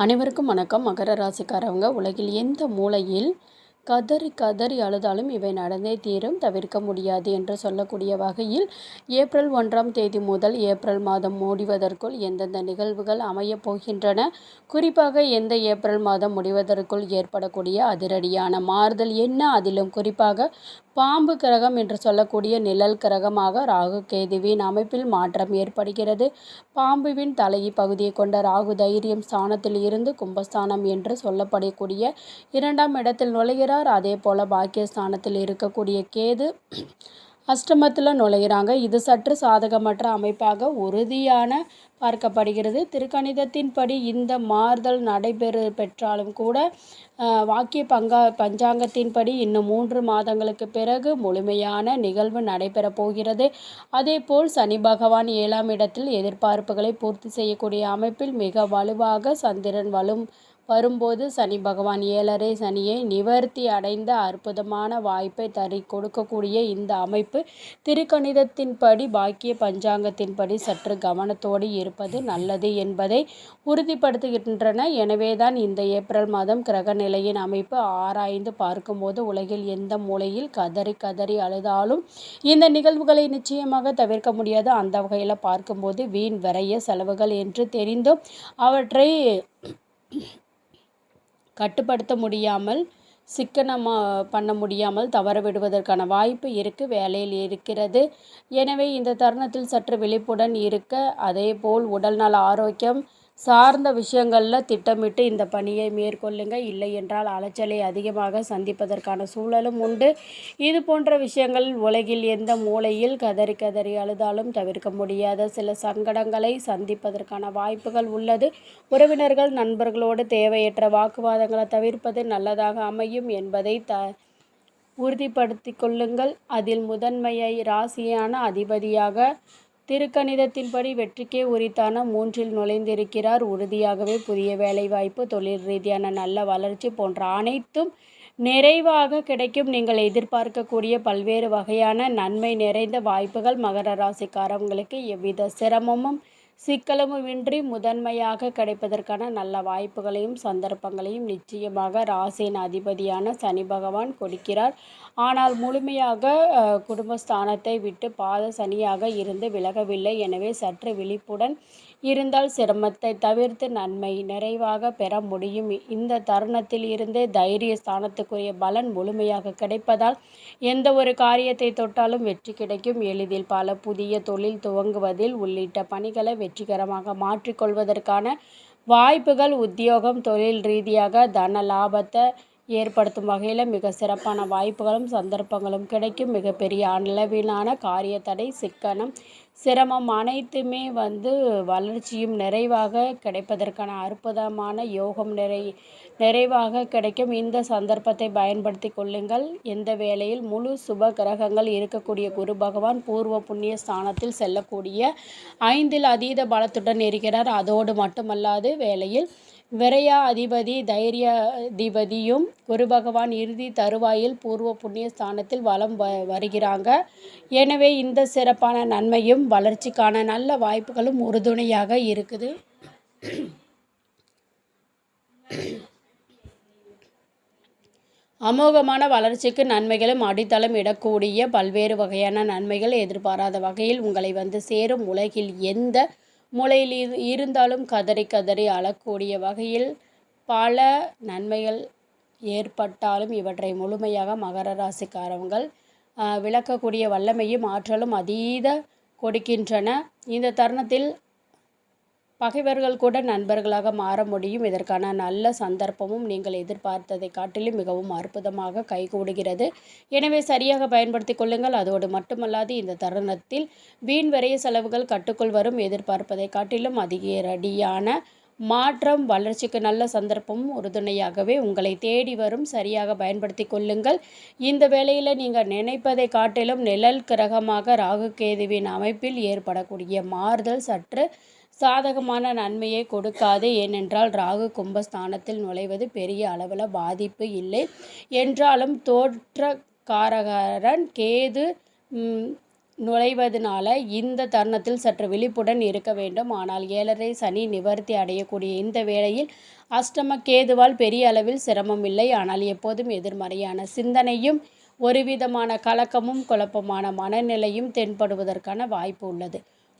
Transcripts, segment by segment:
அனைவருக்கும் வணக்கம். மகர ராசிக்காரவங்க உலகில் எந்த மூலையில் கதறி கதறி அழுதாலும் இவை நடந்தே தீரும், தவிர்க்க முடியாது என்று சொல்லக்கூடிய வகையில் ஏப்ரல் 1ஆம் தேதி முதல் ஏப்ரல் மாதம் முடிவதற்குள் எந்தெந்த நிகழ்வுகள் அமையப் போகின்றன, குறிப்பாக எந்த ஏப்ரல் மாதம் முடிவதற்குள் ஏற்படக்கூடிய அதிரடியான மாறுதல் என்ன, அதிலும் குறிப்பாக பாம்பு கிரகம் என்று சொல்லக்கூடிய நிழல் கிரகமாக ராகு கேதுவின் அமைப்பில் மாற்றம் ஏற்படுகிறது. பாம்புவின் தலையை பகுதியை கொண்ட ராகு தைரியம் ஸ்தானத்தில் இருந்து கும்பஸ்தானம் என்று சொல்லப்படக்கூடிய 2ஆம் இடத்தில் நுழைகிறார். அதே போல பாக்கியஸ்தானத்தில் இருக்கக்கூடிய கேது அஷ்டமத்தில் நுழைகிறாங்க. இது சற்று சாதகமற்ற அமைப்பாக உறுதியான பார்க்கப்படுகிறது. திருக்கணிதத்தின்படி இந்த மாறுதல் பெற்றாலும் கூட வாக்கிய பஞ்சாங்கத்தின்படி இன்னும் 3 மாதங்களுக்கு பிறகு முழுமையான நிகழ்வு நடைபெறப் போகிறது. அதேபோல் சனி பகவான் 7ஆம் இடத்தில் எதிர்பார்ப்புகளை பூர்த்தி செய்யக்கூடிய அமைப்பில் மிக வலுவாக சந்திரன் வரும்போது சனி பகவான் 7.5 சனியை நிவர்த்தி அடைந்த அற்புதமான வாய்ப்பை கொடுக்கக்கூடிய இந்த அமைப்பு திருக்கணிதத்தின்படி பாக்கிய பஞ்சாங்கத்தின்படி சற்று கவனத்தோடு இருப்பது நல்லது என்பதை உறுதிப்படுத்துகின்றன. எனவேதான் இந்த ஏப்ரல் மாதம் கிரக நிலையின் அமைப்பு ஆராய்ந்து பார்க்கும்போது உலகில் எந்த மூலையில் கதறி கதறி அழுதாலும் இந்த நிகழ்வுகளை நிச்சயமாக தவிர்க்க முடியாது. அந்த வகையில் பார்க்கும்போது வீண் விரைய செலவுகள் என்று தெரிந்தும் அவற்றை கட்டுப்படுத்த முடியாமல் பண்ண முடியாமல் தவற விடுவதற்கான வாய்ப்பு வேலையில் இருக்கிறது. எனவே இந்த தருணத்தில் சற்று விழிப்புடன் இருக்க, அதே போல் உடல்நல ஆரோக்கியம் சார்ந்த விஷயங்களில் திட்டமிட்டு இந்த பணியை மேற்கொள்ளுங்க. இல்லை என்றால் அலைச்சலை அதிகமாக சந்திப்பதற்கான சூழலும் உண்டு. இது போன்ற விஷயங்கள் உலகில் எந்த மூலையில் கதறி கதறி அழுதாலும் தவிர்க்க முடியாத சில சங்கடங்களை சந்திப்பதற்கான வாய்ப்புகள் உள்ளது. உறவினர்கள் நண்பர்களோடு தேவையற்ற வாக்குவாதங்களை தவிர்ப்பது நல்லதாக அமையும் என்பதை உறுதிப்படுத்தி கொள்ளுங்கள். அதில் முதன்மையை ராசியான அதிபதியாக திருக்கணிதத்தின்படி வெற்றிக்கே உரித்தான 3இல் நுழைந்திருக்கிறார். உறுதியாகவே புதிய வேலைவாய்ப்பு, தொழில் ரீதியான நல்ல வளர்ச்சி போன்ற அனைத்தும் நிறைவாக கிடைக்கும். நீங்கள் எதிர்பார்க்கக்கூடிய பல்வேறு வகையான நன்மை நிறைந்த வாய்ப்புகள் மகர ராசிக்காரவங்களுக்கு எவ்வித சிரமமும் சிக்கலமுமின்றி முதன்மையாக கிடைப்பதற்கான நல்ல வாய்ப்புகளையும் சந்தர்ப்பங்களையும் நிச்சயமாக ராசியின் அதிபதியான சனி பகவான் கொடுக்கிறார். ஆனால் முழுமையாக குடும்பஸ்தானத்தை விட்டு பாத சனியாக இருந்து விலகவில்லை. எனவே சற்று விழிப்புடன் இருந்தால் சிரமத்தை தவிர்த்து நன்மை நிறைவாக பெற முடியும். இந்த தருணத்தில் இருந்தே தைரிய ஸ்தானத்துக்குரிய பலன் முழுமையாக கிடைப்பதால் எந்த ஒரு காரியத்தை தொட்டாலும் வெற்றி கிடைக்கும். எளிதில் பல புதிய தொழில் துவங்குவதில் உள்ளிட்ட பணிகளை வெற்றிகரமாக மாற்றிக்கொள்வதற்கான வாய்ப்புகள், உத்தியோகம், தொழில் ரீதியாக தன லாபத்தை ஏற்படுத்தும் வகையில் மிக சிறப்பான வாய்ப்புகளும் சந்தர்ப்பங்களும் கிடைக்கும். மிகப்பெரிய அளவிலான காரிய தடை, சிக்கனம், சிரமம் அனைத்துமே வளர்ச்சியும் நிறைவாக கிடைப்பதற்கான அற்புதமான யோகம் நிறைவாக கிடைக்கும். இந்த சந்தர்ப்பத்தை பயன்படுத்தி கொள்ளுங்கள். எந்த வேளையில் முழு சுப கிரகங்கள் இருக்கக்கூடிய குரு பகவான் பூர்வ புண்ணிய ஸ்தானத்தில் செல்லக்கூடிய 5இல் அதீத பலத்துடன் இருக்கிறார். அதோடு மட்டுமல்லாது வேளையில் விரையா அதிபதி தைரியாதிபதியும் குரு பகவான் இறுதி தருவாயில் பூர்வ புண்ணிய ஸ்தானத்தில் வலம் வருகிறாங்க. எனவே இந்த சிறப்பான நன்மையும் வளர்ச்சிக்கான நல்ல வாய்ப்புகளும் உறுதுணையாக இருக்குது. அமோகமான வளர்ச்சிக்கு நன்மைகளும் அடித்தளம் இடக்கூடிய பல்வேறு வகையான நன்மைகள் எதிர்பாராத வகையில் உங்களை சேரும். உலகில் எந்த மூலையில் இருந்தாலும் கதறி கதறி அழக்கூடிய வகையில் பல நன்மைகள் ஏற்பட்டாலும் இவற்றை முழுமையாக மகர ராசிக்காரவங்கள் விளக்கக்கூடிய வல்லமையும் ஆற்றலும் அதீத கொடுக்கின்றன. இந்த தருணத்தில் பகைவர்கள் கூட நண்பர்களாக மாற முடியும். இதற்கான நல்ல சந்தர்ப்பமும் நீங்கள் எதிர்பார்த்ததை காட்டிலும் மிகவும் அற்புதமாக கைகூடுகிறது. எனவே சரியாக பயன்படுத்தி கொள்ளுங்கள். அதோடு மட்டுமல்லாது இந்த தருணத்தில் வீண் விரைய செலவுகள் கட்டுக்குள் வரும். எதிர்பார்ப்பதை காட்டிலும் அதிகடியான மாற்றம், வளர்ச்சிக்கு நல்ல சந்தர்ப்பமும் உறுதுணையாகவே உங்களை தேடி வரும். சரியாக பயன்படுத்தி கொள்ளுங்கள். இந்த வேளையில் நீங்கள் நினைப்பதை காட்டிலும் நிழல் கிரகமாக ராகு கேதுவின் அமைப்பில் ஏற்படக்கூடிய மாறுதல் சற்று சாதகமான நன்மையை கொடுக்காது. ஏனென்றால் ராகு கும்பஸ்தானத்தில் நுழைவது பெரிய அளவில் பாதிப்பு இல்லை என்றாலும் தோற்றக்காரகரன் கேது நுழைவதனால இந்த தருணத்தில் சற்று விழிப்புடன் இருக்க வேண்டும். ஆனால் 7.5 சனி நிவர்த்தி அடையக்கூடிய இந்த வேளையில் அஷ்டம கேதுவால் பெரிய அளவில் சிரமம் இல்லை. ஆனால் எப்போதும் எதிர்மறையான சிந்தனையும் ஒருவிதமான கலக்கமும் குழப்பமான மனநிலையும் தென்படுவதற்கான வாய்ப்பு உள்ளது.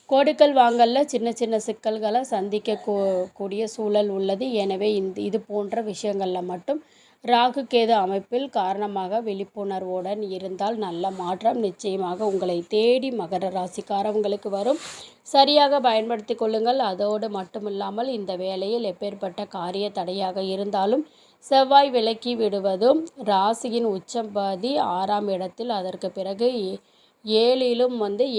கொடுக்கல் வாங்கல்ல சின்ன சின்ன சிக்கல்களை சந்திக்க கூடிய சூழல் உள்ளது. எனவே இது போன்ற விஷயங்களில் மட்டும் ராகு கேது அமைப்பில் காரணமாக விழிப்புணர்வுடன் இருந்தால் நல்ல மாற்றம் நிச்சயமாக உங்களை தேடி மகர ராசிக்காரவங்களுக்கு வரும். சரியாக பயன்படுத்தி கொள்ளுங்கள். அதோடு மட்டுமில்லாமல் இந்த வேளையில் எப்பேற்பட்ட காரிய தடையாக இருந்தாலும் செவ்வாய் விலக்கி விடுவதும் ராசியின் உச்சம்பதி 6ஆம் இடத்தில், அதற்கு பிறகு 7லும்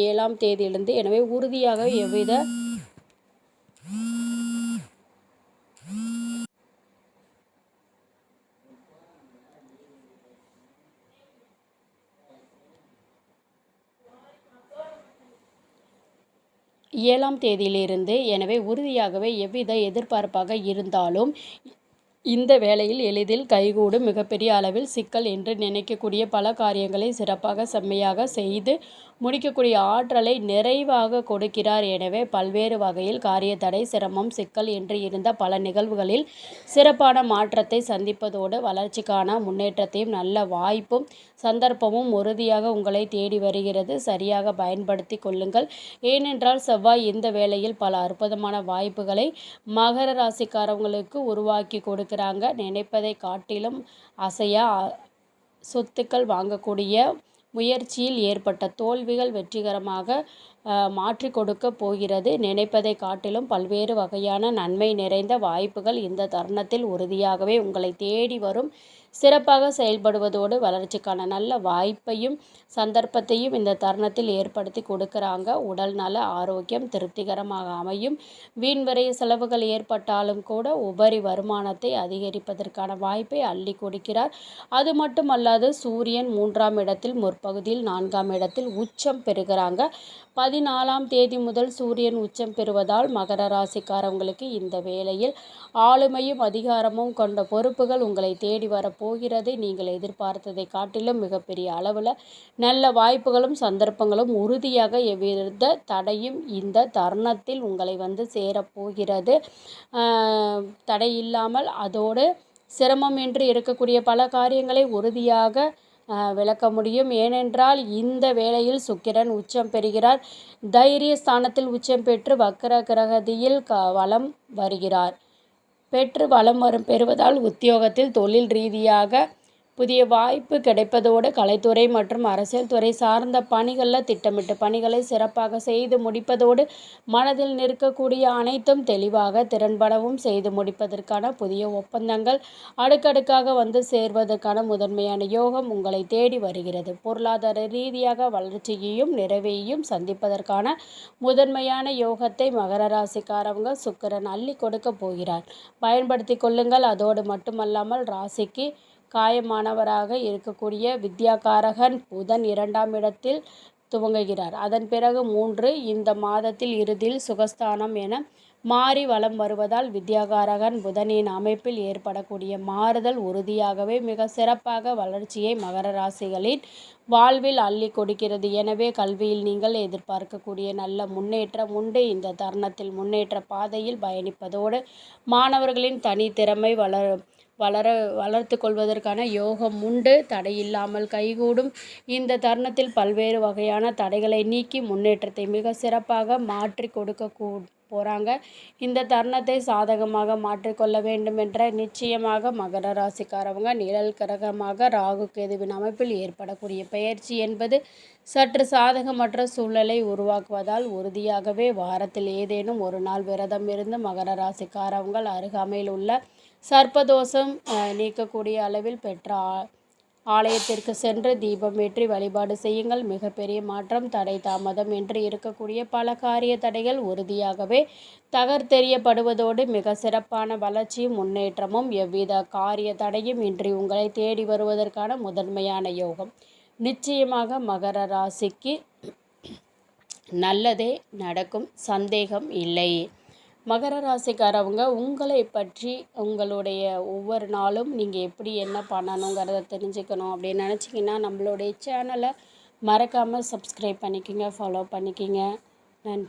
7ஆம் தேதியிலிருந்து. எனவே உறுதியாக எவ்வித 7ஆம் தேதியிலிருந்து. எனவே உறுதியாகவே எவ்வித எதிர்பார்ப்பாக இருந்தாலும் இந்த வேளையில் எளிதில் கைகூடும். மிகப்பெரிய அளவில் சிக்கல் என்று நினைக்கக்கூடிய பல காரியங்களை சிறப்பாக செம்மையாக செய்து முடிக்கக்கூடிய ஆற்றலை நிறைவாக கொடுக்கிறார். எனவே பல்வேறு வகையில் காரிய தடை, சிரமம், சிக்கல் என்று இருந்த பல நிகழ்வுகளில் சிறப்பான மாற்றத்தை சந்திப்பதோடு வளர்ச்சிக்கான முன்னேற்றத்தையும் நல்ல வாய்ப்பும் சந்தர்ப்பமும் உறுதியாக உங்களை தேடி வருகிறது. சரியாக பயன்படுத்தி கொள்ளுங்கள். ஏனென்றால் செவ்வாய் இந்த வேளையில் பல அற்புதமான வாய்ப்புகளை மகர ராசிக்காரவங்களுக்கு உருவாக்கி கொடுக்கிறாங்க. நினைப்பதை காட்டிலும் அசையா சொத்துக்கள் வாங்கக்கூடிய முயற்சியில் ஏற்பட்ட தோல்விகள் வெற்றிகரமாக மாற்றி கொடுக்க போகிறது. நினைப்பதை காட்டிலும் பல்வேறு வகையான நன்மை நிறைந்த வாய்ப்புகள் இந்த தருணத்தில் உறுதியாகவே உங்களை தேடி வரும். சிறப்பாக செயல்படுவதோடு வளர்ச்சிக்கான நல்ல வாய்ப்பையும் சந்தர்ப்பத்தையும் இந்த தருணத்தில் ஏற்படுத்தி கொடுக்குறாங்க. உடல் நல ஆரோக்கியம் திருப்திகரமாக அமையும். வீண்வரைய செலவுகள் ஏற்பட்டாலும் கூட உபரி வருமானத்தை அதிகரிப்பதற்கான வாய்ப்பை அள்ளி கொடுக்கிறார். அது மட்டுமல்லாது சூரியன் 3ஆம் இடத்தில் முற்பகுதியில் 4ஆம் இடத்தில் உச்சம் பெறுகிறாங்க. 14ஆம் தேதி முதல் சூரியன் உச்சம் பெறுவதால் மகர ராசிக்காரவங்களுக்கு இந்த வேளையில் ஆளுமையும் அதிகாரமும் கொண்ட பொறுப்புகள் உங்களை தேடி வரப்போகிறது. நீங்கள் எதிர்பார்த்ததை காட்டிலும் மிகப்பெரிய அளவில் நல்ல வாய்ப்புகளும் சந்தர்ப்பங்களும் உறுதியாக எவ்வித தடையும் இந்த தருணத்தில் உங்களை சேரப்போகிறது. தடையில்லாமல் அதோடு சிரமம் என்று இருக்கக்கூடிய பல காரியங்களை உறுதியாக விளக்க முடியும். ஏனென்றால் இந்த வேளையில் சுக்கிரன் உச்சம் பெறுகிறார். தைரிய ஸ்தானத்தில் உச்சம் பெற்று வக்கர கிரகதியில் வலம் வருகிறார். வலம் பெறுவதால் உத்தியோகத்தில் தொழில் ரீதியாக புதிய வாய்ப்பு கிடைப்பதோடு கலைத்துறை மற்றும் அரசியல் துறை சார்ந்த பணிகளில் திட்டமிட்ட பணிகளை சிறப்பாக செய்து முடிப்பதோடு மனதில் நிற்கக்கூடிய அனைத்தும் தெளிவாக திறன்படவும் செய்து முடிப்பதற்கான புதிய ஒப்பந்தங்கள் அடுக்கடுக்காக சேர்வதற்கான முதன்மையான யோகம் உங்களை தேடி வருகிறது. பொருளாதார ரீதியாக வளர்ச்சியையும் நிறைவையும் சந்திப்பதற்கான முதன்மையான யோகத்தை மகர ராசிக்காரவங்க சுக்கிரன் அள்ளி கொடுக்க போகிறார். பயன்படுத்தி கொள்ளுங்கள். அதோடு மட்டுமல்லாமல் ராசிக்கு காயமானவராக இருக்கக்கூடிய வித்யாகாரகன் புதன் 2ஆம் இடத்தில் துவங்குகிறார். அதன் பிறகு 3 இந்த மாதத்தில் இறுதியில் சுகஸ்தானம் என மாறி வலம் வருவதால் வித்யாகாரகன் புதனின் அமைப்பில் ஏற்படக்கூடிய மாறுதல் உறுதியாகவே மிக சிறப்பாக வளர்ச்சியை மகர ராசிகளின் வாழ்வில் அள்ளி கொடுக்கிறது. எனவே கல்வியில் நீங்கள் எதிர்பார்க்கக்கூடிய நல்ல முன்னேற்றம் உண்டு. இந்த தருணத்தில் முன்னேற்ற பாதையில் பயணிப்பதோடு மாணவர்களின் தனித்திறமை வளர்த்து கொள்வதற்கான யோகம் உண்டு. தடையில்லாமல் கைகூடும். இந்த தருணத்தில் பல்வேறு வகையான தடைகளை நீக்கி முன்னேற்றத்தை மிக சிறப்பாக மாற்றி கொடுக்க போகிறாங்க. இந்த தருணத்தை சாதகமாக மாற்றிக்கொள்ள வேண்டும் என்ற நிச்சயமாக மகர ராசிக்காரவங்க நிழல் கிரகமாக ராகு கேதுவின் அமைப்பில் ஏற்படக்கூடிய பயிற்சி என்பது சற்று சாதகமற்ற சூழலை உருவாக்குவதால் உறுதியாகவே வாரத்தில் ஏதேனும் ஒரு நாள் விரதம் இருந்து மகர ராசிக்காரவங்கள் அருகாமையில் உள்ள சர்ப்பதோஷம் நீக்கக்கூடிய அளவில் பெற்ற ஆலயத்திற்கு சென்று தீபம் ஏற்றி வழிபாடு செய்யுங்கள். மிகப்பெரிய மாற்றம். தடை தாமதம் என்று இருக்கக்கூடிய பல காரிய தடைகள் உறுதியாகவே தகர்த்தெறியப்படுவதோடு மிக சிறப்பான வளர்ச்சியும் முன்னேற்றமும் எவ்வித காரிய தடையும் இன்றி உங்களை தேடி வருவதற்கான முதன்மையான யோகம் நிச்சயமாக மகர ராசிக்கு நல்லதே நடக்கும். சந்தேகம் இல்லை. மகர ராசிக்காரவங்க உங்களை பற்றி உங்களுடைய ஒவ்வொரு நாளும் நீங்கள் எப்படி என்ன பண்ணணுங்கிறத தெரிஞ்சுக்கணும் அப்படின்னு நினச்சிங்கன்னா நம்மளுடைய சேனலை மறக்காமல் சப்ஸ்கிரைப் பண்ணிக்கோங்க, ஃபாலோ பண்ணிக்கோங்க.